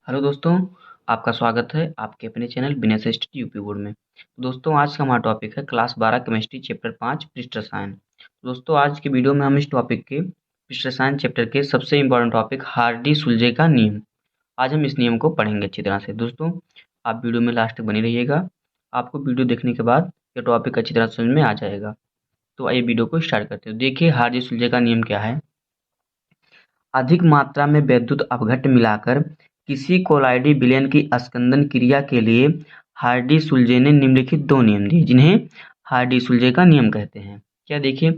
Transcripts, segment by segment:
Hello दोस्तों, आपका स्वागत है आपके अपने चैनल बिना से स्टडी यूपी बोर्ड में। तो दोस्तों आज का हमारा टॉपिक है क्लास 12 केमिस्ट्री चैप्टर 5 पृष्ठ रसायन। दोस्तों आज के वीडियो में हम इस टॉपिक के पृष्ठ रसायन चैप्टर के सबसे इम्पोर्टेंट टॉपिक हार्डी-सुलजे का नियम, आज हम इस नियम को पढ़ेंगे अच्छी तरह से। दोस्तों आप वीडियो में लास्ट तक बने रहिएगा, आपको वीडियो देखने के बाद ये टॉपिक अच्छी तरह समझ में आ जाएगा। तो आइए वीडियो को स्टार्ट करते हैं। देखिए हार्डी-सुलजे का नियम क्या है। अधिक मात्रा में वैद्युत अपघट्य मिलाकर किसी कोलाइडी विलयन की स्कंदन क्रिया के लिए हार्डी-सुलजे ने निम्नलिखित दो नियम दिए, जिन्हें हार्डी-सुलजे का नियम कहते हैं। क्या देखिए,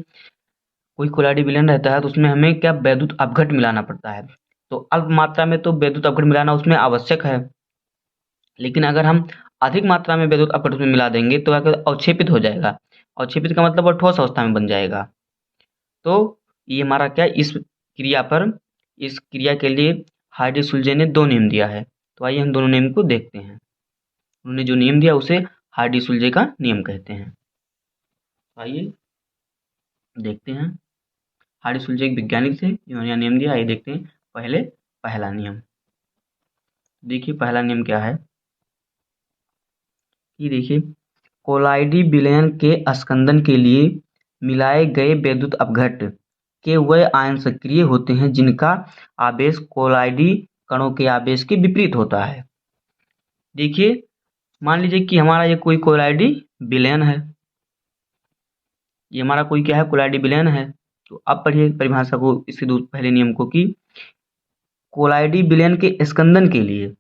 कोई कोलाइडी विलयन रहता है तो उसमें हमें क्या वैद्युत अपघट्य मिलाना पड़ता है। तो अल्प मात्रा में तो वैद्युत अपघट्य मिलाना उसमें आवश्यक है, लेकिन अगर हम अधिक मात्रा में वैद्युत अपघट्य उसमें मिला देंगे तो क्या अवक्षेपित हो जाएगा। अवक्षेपित का मतलब वो ठोस अवस्था में बन जाएगा। तो ये हमारा क्या इस क्रिया के लिए हार्डी-सुलजे ने दो नियम दिया है। तो आइए हम दोनों नियम को देखते हैं। उन्होंने जो नियम दिया उसे हार्डी-सुलजे का नियम कहते हैं। आइए देखते हैं। हार्डी-सुलजे एक वैज्ञानिक थे जिन्होंने यह नियम दिया। आइए देखते हैं पहले पहला नियम। देखिए पहला नियम क्या है कि देखिए कोलाइडी विलयन के स्कंदन के लिए मिलाए गए वैद्युत अपघट्य के वह आयन सक्रिय होते हैं जिनका आवेश कोलाइडी कणों के आवेश के विपरीत होता है। देखिए मान लीजिए कि हमारा ये कोई कोलाइडी विलयन है, ये हमारा कोई क्या है कोलाइडी विलयन है। तो अब पढ़िए परिभाषा को, इसके पहले नियम को कि कोलाइडी विलयन के स्कंदन के लिए,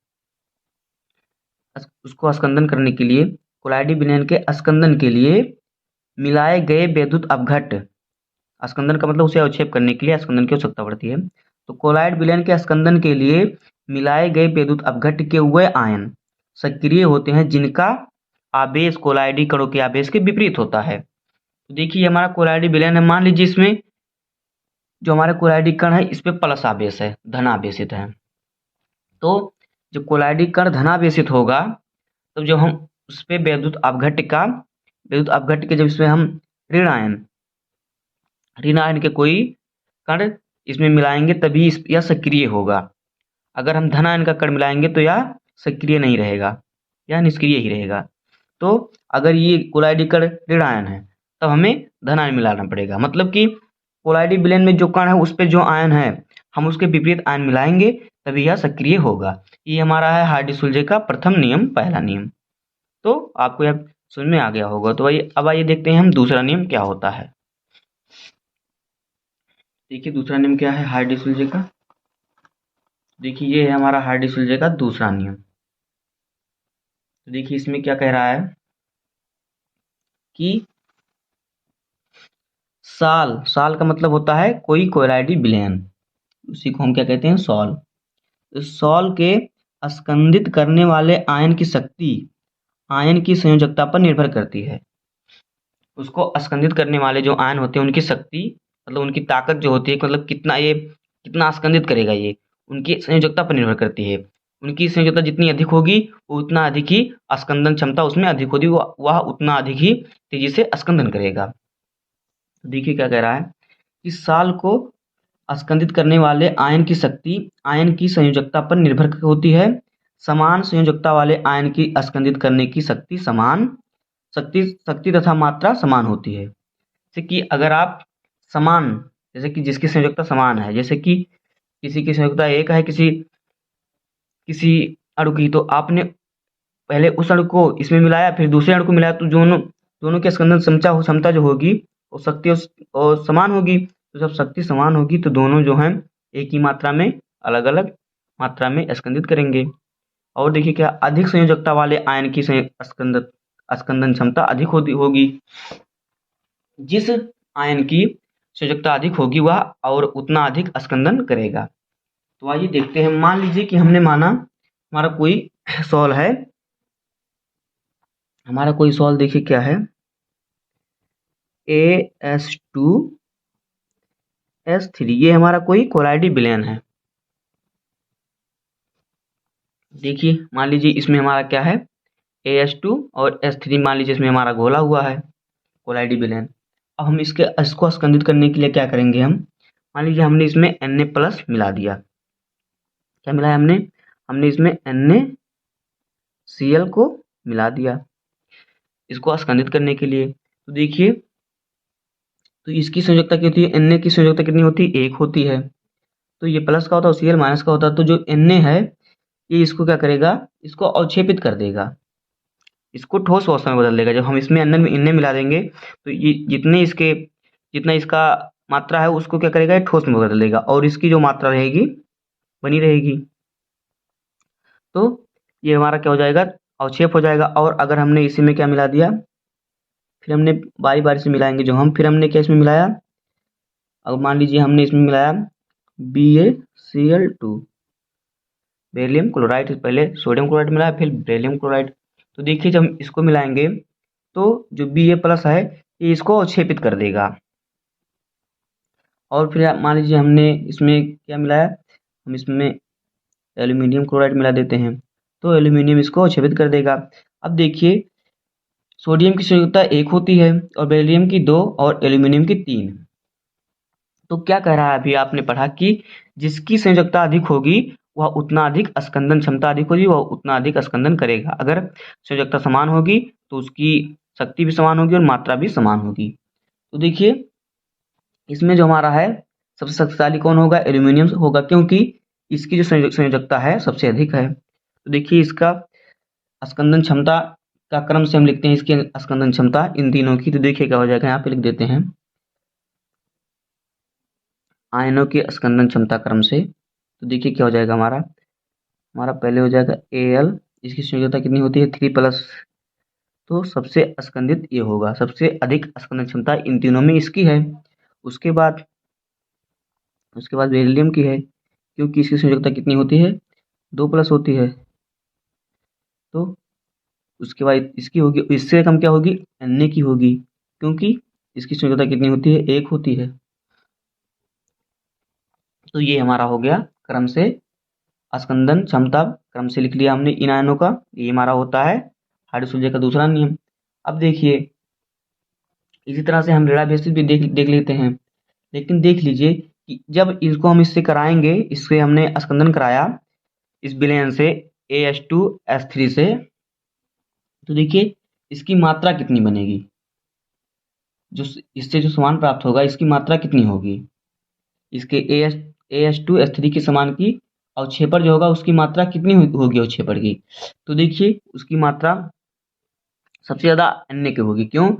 उसको स्कंदन करने के लिए, कोलाइडी विलयन के स्कंदन के लिए मिलाए गए वैद्युत अपघट्य, स्कंदन का मतलब उसे अवक्षेप करने के लिए स्कंदन की आवश्यकता पड़ती है। तो कोलाइड विलयन के स्कंदन के लिए मिलाए गए वैद्युत अपघट्य के वह आयन सक्रिय होते हैं जिनका आवेश कोलाइडी कणों के आवेश के विपरीत होता है। तो देखिए हमारा कोलाइडी विलयन है, मान लीजिए इसमें जो हमारा कोलाइडी कण है इस पे प्लस आवेश है, धनावेशित है। तो जब कोलाइडी कण धनावेशित होगा तब जब हम उस पे वैद्युत अपघट्य के जब इसमें हम ऋण आयन के कोई कण इसमें मिलाएंगे तभी यह सक्रिय होगा। अगर हम धन आयन का कण मिलाएंगे तो यह सक्रिय नहीं रहेगा, यह निष्क्रिय ही रहेगा। तो अगर ये कोलाइडी कण ऋण आयन है तब हमें धन आयन मिलाना पड़ेगा, मतलब कि कोलाइडी विलयन में जो कण है उस पर जो आयन है हम उसके विपरीत आयन मिलाएंगे तभी यह सक्रिय होगा। ये हमारा है हार्डी-सुलजे का प्रथम नियम, पहला नियम। तो आपको यह समझ में आ गया होगा। तो अब आइए देखते हैं हम दूसरा नियम क्या होता है। देखिए दूसरा नियम क्या है हार्डी-सुलजे का। देखिए ये है हमारा हार्डी-सुलजे का दूसरा नियम। तो देखिए इसमें क्या कह रहा है कि साल का मतलब होता है कोई कोलाइडी विलयन, उसी को हम क्या कहते हैं सॉल। तो सॉल के स्कंदित करने वाले आयन की शक्ति आयन की संयोजकता पर निर्भर करती है। उसको स्कंदित करने वाले जो आयन होते हैं उनकी शक्ति मतलब उनकी ताकत जो होती है, मतलब कितना स्कंदित करेगा, ये उनकी संयोजकता पर निर्भर करती है। उनकी संयोजकता जितनी अधिक होगी वो उतना अधिक ही स्कंदन क्षमता उसमें अधिक होगी, वह उतना अधिक ही तेजी से स्कंदन करेगा। देखिए क्या कह रहा है कि साल को स्कंदित करने वाले आयन की शक्ति आयन की संयोजकता पर निर्भर होती है। समान संयोजकता वाले आयन की स्कंदित करने की शक्ति तथा मात्रा समान होती है। जैसे कि अगर आप जैसे कि जिसकी संयोजकता समान है, जैसे कि किसी की संयोजकता एक है किसी अणु की, तो आपने पहले उस अणु को इसमें मिलाया फिर दूसरे अणु को मिलाया, तो दोनों की स्कंदन क्षमता जो होगी वो शक्ति और समान होगी। तो जब शक्ति समान होगी तो दोनों जो हैं एक ही मात्रा में अलग अलग मात्रा में स्कंदित करेंगे। और देखिए क्या अधिक संयोजकता वाले आयन की स्कंदन क्षमता अधिक होगी। जिस आयन की संयोजकता अधिक होगी वह और उतना अधिक स्कंदन करेगा। तो आइए देखते हैं, मान लीजिए कि हमने माना हमारा कोई सॉल है, हमारा कोई सॉल देखिए क्या है AS2S3, ये हमारा कोई कोलाइडी विलयन है। देखिए मान लीजिए इसमें हमारा क्या है AS2 और S3, मान लीजिए इसमें हमारा घोला हुआ है कोलाइडी विलयन। अब हम इसको स्कंदित करने के लिए क्या करेंगे, हम मान लीजिए हमने इसमें Na+ मिला दिया। क्या मिलाया हमने, हमने इसमें NaCl को मिला दिया इसको स्कंदित करने के लिए। तो देखिए, तो इसकी संयोजकता क्या होती है, Na की संयोजकता कितनी होती है, 1 होती है। तो ये प्लस का होता है और Cl माइनस का होता है। तो जो Na है ये इसको क्या करेगा, इसको अवक्षेपित कर देगा, इसको ठोस अवस्था में बदल देगा। जब हम इसमें Na मिला देंगे तो ये जितना इसका मात्रा है उसको क्या करेगा, ये ठोस में बदल देगा और इसकी जो मात्रा रहेगी बनी रहेगी। तो ये हमारा क्या हो जाएगा, अवक्षेप हो जाएगा। और अगर हमने इसी में क्या मिला दिया, फिर हमने बारी बारी से मिलाएंगे जो हम, फिर हमने क्या इसमें मिलाया, अब मान लीजिए हमने इसमें मिलाया BaCl2 बेरिलियम क्लोराइड, पहले सोडियम क्लोराइड मिलाया फिर बेरिलियम क्लोराइड। तो देखिए जब हम इसको मिलाएंगे तो जो Ba+ है ये इसको अवक्षेपित कर देगा। और फिर मान लीजिए हमने इसमें क्या मिलाया, हम इसमें एल्यूमिनियम क्लोराइड मिला देते हैं तो एल्यूमिनियम इसको अवक्षेपित कर देगा। अब देखिए सोडियम की संयोजकता 1 होती है और बेरिलियम की 2 और एल्यूमिनियम की 3। तो क्या कह रहा है, अभी आपने पढ़ा कि जिसकी संयोजकता अधिक होगी वह उतना अधिक स्कंदन क्षमता अधिक होगी, वह उतना अधिक स्कंदन करेगा। अगर संयोजकता समान होगी तो उसकी शक्ति भी समान होगी और मात्रा भी समान होगी। तो देखिए इसमें जो हमारा है सबसे शक्तिशाली कौन होगा, एल्यूमिनियम होगा, क्योंकि इसकी जो संयोजकता है सबसे अधिक है। तो देखिए इसका स्कंदन क्षमता का क्रम से हम लिखते हैं इसकी स्कंदन क्षमता इन तीनों की। तो देखिए क्या हो जाएगा, यहाँ पे लिख देते हैं आयनों की स्कंदन क्षमता क्रम से। तो देखिए क्या हो जाएगा, हमारा पहले हो जाएगा Al, इसकी संयोजकता कितनी होती है 3+। तो सबसे स्कंदित ये होगा, सबसे अधिक स्कंदन क्षमता इन तीनों में इसकी है। उसके बाद बेरिलियम की है, क्योंकि इसकी संयोजकता कितनी होती है 2+ होती है। तो उसके बाद इसकी होगी, इससे कम क्या होगी, Na की होगी, क्योंकि इसकी संयोजकता कितनी होती है 1 होती है। तो ये हमारा हो गया क्रम से स्कंदन क्षमता क्रम से लिख लिया हमने इन आयनों का। ये हमारा होता है हाइड्रोजन का दूसरा नियम। अब देखिए इसी तरह से हम रेडा बेसिस भी देख लेते हैं। लेकिन देख लीजिए कि जब इसको हम इससे कराएंगे, इससे हमने स्कंदन कराया इस विलयन से AH2S3 से, तो देखिए इसकी मात्रा कितनी बनेगी, जो इससे जो समान प्राप्त होगा इसकी मात्रा कितनी होगी, इसके AH2S3 के समान की अवक्षेपण जो होगा उसकी मात्रा कितनी होगी अवक्षेपण की। तो देखिए उसकी मात्रा सबसे ज़्यादा Na की होगी। क्यों,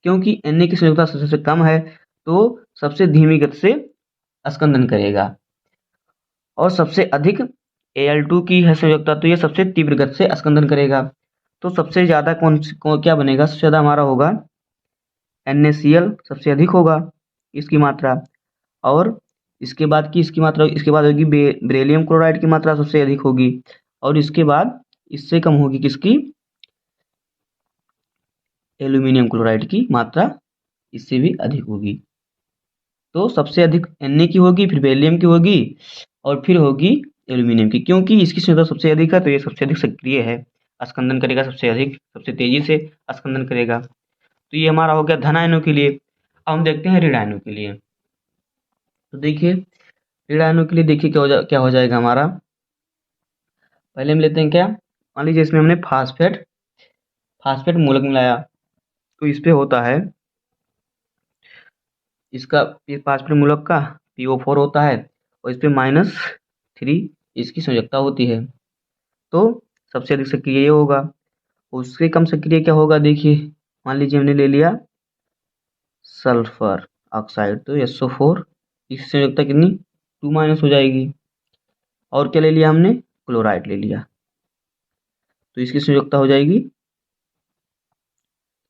क्योंकि Na की संयोजकता सबसे कम है तो सबसे धीमी गति से स्कंदन करेगा, और सबसे अधिक Al2 की है संयोजकता तो ये सबसे तीव्र गति से स्कंदन करेगा। तो सबसे ज़्यादा क्या बनेगा, सबसे ज़्यादा हमारा होगा NaCl, सबसे अधिक होगा इसकी मात्रा। और इसके बाद होगी बेरिलियम क्लोराइड की मात्रा सबसे अधिक होगी, और इसके बाद इससे कम होगी किसकी, एल्यूमिनियम क्लोराइड की मात्रा इससे भी अधिक होगी। तो सबसे अधिक Na की होगी, फिर बेरिलियम की होगी और फिर होगी एल्यूमिनियम की। क्योंकि इसकी संयोजकता सबसे अधिक है तो ये सबसे अधिक सक्रिय है, स्कंदन करेगा सबसे अधिक, सबसे तेजी से स्कंदन करेगा। तो ये हमारा हो गया धन आयनों के लिए। अब हम देखते हैं ऋण आयनों के लिए। तो देखिए ऋण आयनों के लिए देखिए क्या हो जाएगा हमारा, पहले हम लेते हैं क्या, मान लीजिए इसमें हमने फास्फेट मूलक मिलाया, तो इस पे होता है इसका फास्फेट मूलक का PO4 होता है और इस पे -3 इसकी संयोजकता होती है। तो सबसे अधिक सक्रिय ये होगा, उससे कम सक्रिय क्या होगा, देखिए मान लीजिए हमने ले लिया सल्फर ऑक्साइड, तो SO4 इसकी संयोजकता कितनी 2- हो जाएगी। और क्या ले लिया हमने, क्लोराइड ले लिया, तो इसकी संयोजकता हो जाएगी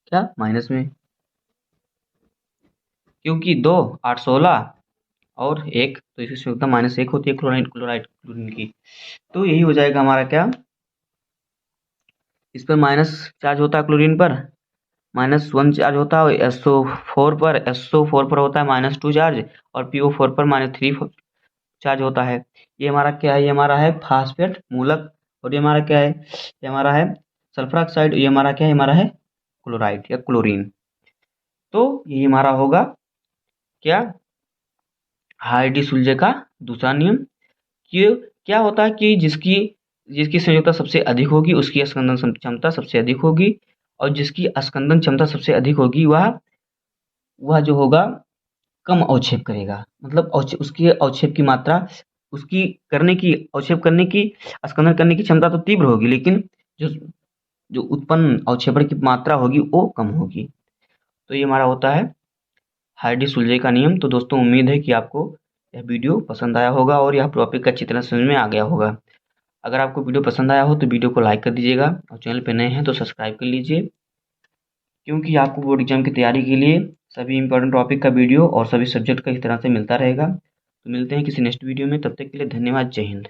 क्या माइनस में, क्योंकि 2 8 16 और 1, तो इसकी संयोजकता -1 होती है क्लोरीन की। तो यही हो जाएगा हमारा क्या, इस पर माइनस चार्ज होता है क्लोरीन पर, -1 चार्ज होता है, SO4 पर होता है -2 चार्ज, और PO4 पर -3 चार्ज होता है। ये हमारा क्या है, ये हमारा है फास्फेट मूलक, और ये हमारा क्या है, ये हमारा है सल्फर ऑक्साइड, ये हमारा क्या है, हमारा है क्लोराइड या क्लोरीन। तो यही हमारा होगा क्या, हाइडी सुलजे का दूसरा नियम। कि क्या होता है कि जिसकी संयोजकता सबसे अधिक होगी उसकी अस्कंदन क्षमता सबसे अधिक होगी, और जिसकी अस्कंदन क्षमता सबसे अधिक होगी वह जो होगा कम अवक्षेप करेगा। मतलब उसकी अवक्षेप की मात्रा, उसकी करने की अवक्षेप करने की, अस्कंदन करने की क्षमता तो तीव्र होगी, लेकिन जो जो उत्पन्न अवक्षेपण की मात्रा होगी वो कम होगी। तो ये हमारा होता है हार्डी-सुलज़े का नियम। तो दोस्तों उम्मीद है कि आपको यह वीडियो पसंद आया होगा और यह टॉपिक अच्छी तरह समझ में आ गया होगा। अगर आपको वीडियो पसंद आया हो तो वीडियो को लाइक कर दीजिएगा, और चैनल पे नए हैं तो सब्सक्राइब कर लीजिए, क्योंकि आपको बोर्ड एग्जाम की तैयारी के लिए सभी इंपॉर्टेंट टॉपिक का वीडियो और सभी सब्जेक्ट का इस तरह से मिलता रहेगा। तो मिलते हैं किसी नेक्स्ट वीडियो में, तब तक के लिए धन्यवाद। जय हिंद।